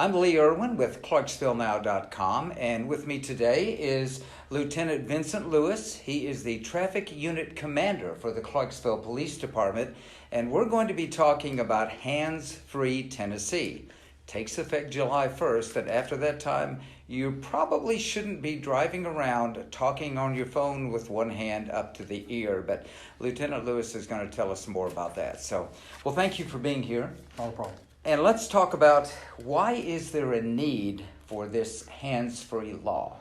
I'm Lee Erwin with ClarksvilleNow.com, and with me today is Lieutenant Vincent Lewis. He is the Traffic Unit Commander for the Clarksville Police Department, and we're going to be talking about Hands-Free Tennessee. Takes effect July 1st, and after that time, you probably shouldn't be driving around talking on your phone with one hand up to the ear, but Lieutenant Lewis is going to tell us more about that. So, well, thank you for being here. No problem. And let's talk about why is there a need for this hands-free law?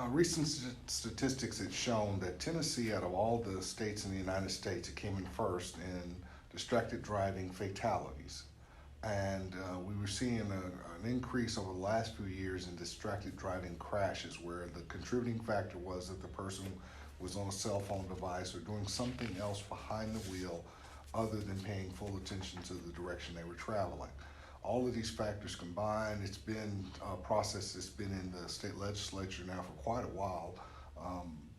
Recent statistics have shown that Tennessee, out of all the states in the United States, it came in first in distracted driving fatalities. And we were seeing an increase over the last few years in distracted driving crashes, where the contributing factor was that the person was on a cell phone device or doing something else behind the wheel other than paying full attention to the direction they were traveling. All of these factors combined, it's been a process that's been in the state legislature now for quite a while,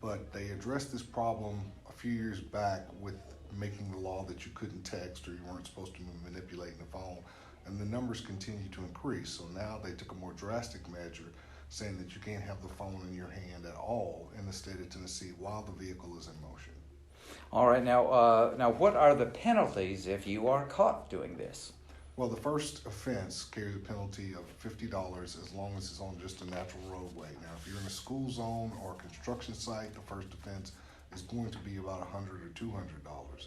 but they addressed this problem a few years back with making the law that you couldn't text or you weren't supposed to be manipulating the phone, and the numbers continue to increase. So now they took a more drastic measure saying that you can't have the phone in your hand at all in the state of Tennessee while the vehicle is in motion. All right, now what are the penalties if you are caught doing this? Well, the first offense carries a penalty of $50 as long as it's on just a natural roadway. Now, if you're in a school zone or a construction site, the first offense is going to be about $100 or $200.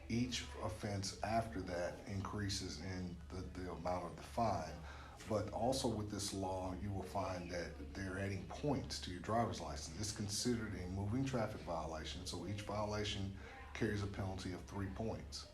Each offense after that increases in the amount of the fine. But also with this law, you will find that they're adding points to your driver's license. It's considered a moving traffic violation, so each violation carries a penalty of 3 points.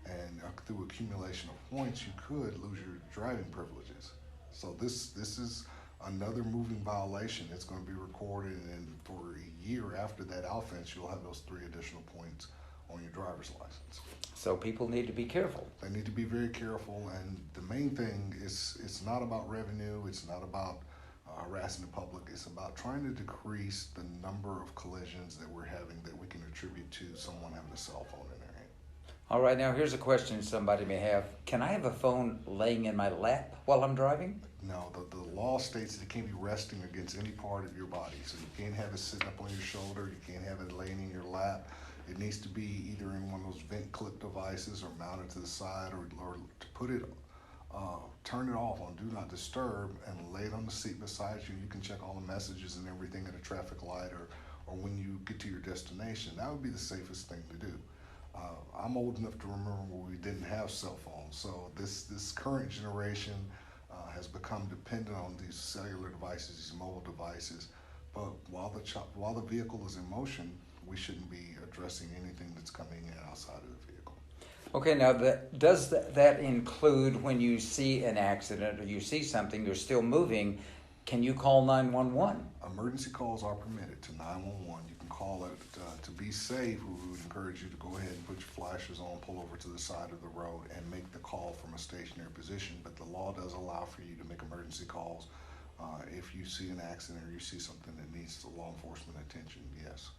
And through accumulation of points, you could lose your driving privileges. So this is another moving violation. It's going to be recorded, and for a year after that offense, you'll have those 3 additional points on your driver's license. So people need to be careful. They need to be very careful, and the main thing is it's not about revenue, it's not about harassing the public, it's about trying to decrease the number of collisions that we're having that we can attribute to someone having a cell phone in their hand. All right, now here's a question somebody may have. Can I have a phone laying in my lap while I'm driving? No, the law states that it can't be resting against any part of your body. So you can't have it sitting up on your shoulder, you can't have it laying in your lap. It needs to be either in one of those vent clip devices or mounted to the side, or to put it, turn it off on Do Not Disturb and lay it on the seat beside you. You can check all the messages and everything at a traffic light or when you get to your destination. That would be the safest thing to do. I'm old enough to remember when we didn't have cell phones, so this current generation has become dependent on these cellular devices, these mobile devices. But while the vehicle is in motion, we shouldn't be addressing anything that's coming in outside of the vehicle. Okay, now does that include when you see an accident or you see something, you're still moving, can you call 911? Emergency calls are permitted to 911. You can call it. To be safe, we would encourage you to go ahead and put your flashers on, pull over to the side of the road, and make the call from a stationary position. But the law does allow for you to make emergency calls if you see an accident or you see something that needs law enforcement attention, yes.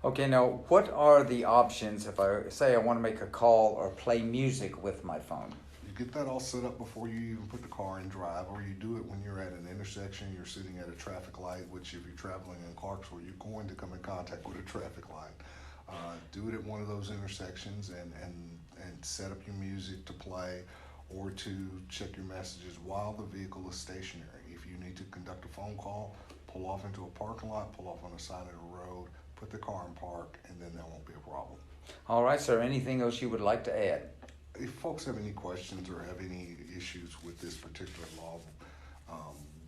Okay, now what are the options if I say I want to make a call or play music with my phone? You get that all set up before you even put the car in drive, or you do it when you're at an intersection, you're sitting at a traffic light, which if you're traveling in Clarksville, you're going to come in contact with a traffic light. Do it at one of those intersections and set up your music to play or to check your messages while the vehicle is stationary. If you need to conduct a phone call, pull off into a parking lot, pull off on the side of the road, put the car in park, and then that won't be a problem. All right, sir. Anything else you would like to add? If folks have any questions or have any issues with this particular law,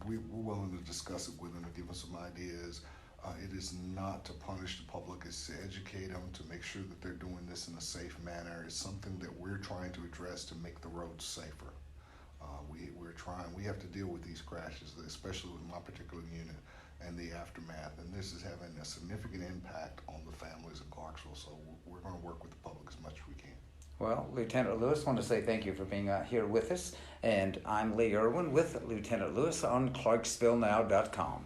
we're willing to discuss it with them and give them some ideas. It is not to punish the public, it's to educate them, to make sure that they're doing this in a safe manner. It's something that we're trying to address to make the roads safer. We have to deal with these crashes, especially with my particular unit and the aftermath, and this is having a significant impact on the families in Clarksville, so we're going to work with the public as much as we can. Well, Lieutenant Lewis, I want to say thank you for being here with us, and I'm Lee Erwin with Lieutenant Lewis on ClarksvilleNow.com.